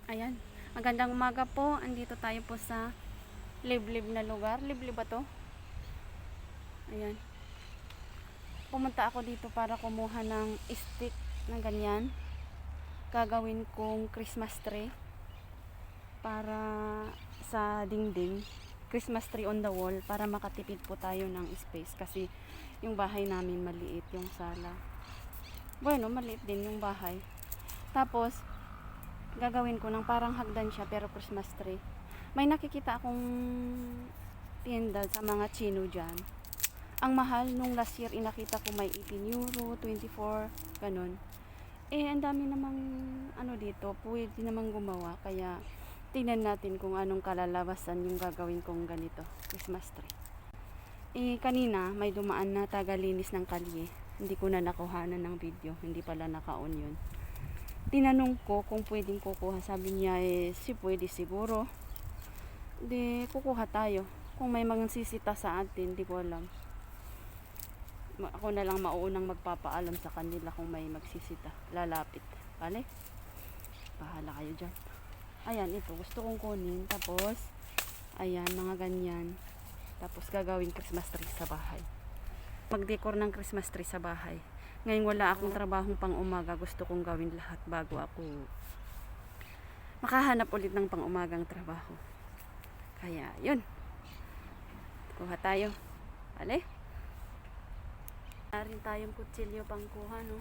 Ayan. Magandang umaga po. Andito tayo po sa liblib na lugar. Liblib ba to? Ayan. Pumunta ako dito para kumuha ng stick na ganyan. Gagawin kong Christmas tree para sa dingding. Christmas tree on the wall para makatipid po tayo ng space kasi yung bahay namin maliit, yung sala. Bueno, maliit din yung bahay. Tapos gagawin ko ng parang hagdan siya pero Christmas tree. May nakikita akong tienda sa mga chino dyan. Ang mahal nung last year inakita ko may 18 euro, 24, ganun. Ang dami namang dito, pwede namang gumawa. Kaya tingnan natin kung anong kalalabasan yung gagawin kong ganito, Christmas tree. Kanina may dumaan na tagalinis ng kalye. Hindi ko na nakuhanan ng video, hindi pala naka-on yun. Tinanong ko kung pwedeng kukuha. Sabi niya si pwede siguro. Di kukuha tayo. Kung may magsisita sa atin, di ko alam. Ako na lang mauunang magpapaalam sa kanila kung may magsisita. Lalapit. Vale? Bahala kayo dyan. Ayan, ito. Gusto kong kunin. Tapos, ayan, mga ganyan. Tapos gagawin Christmas tree sa bahay. Mag-decor ng Christmas tree sa bahay. Ngayon wala akong trabahong pang umaga, gusto kong gawin lahat bago ako makahanap ulit ng pang umagang trabaho. Kaya yun, kuha tayo. Vale? Wala rin tayong kutsilyo pang kuha, no?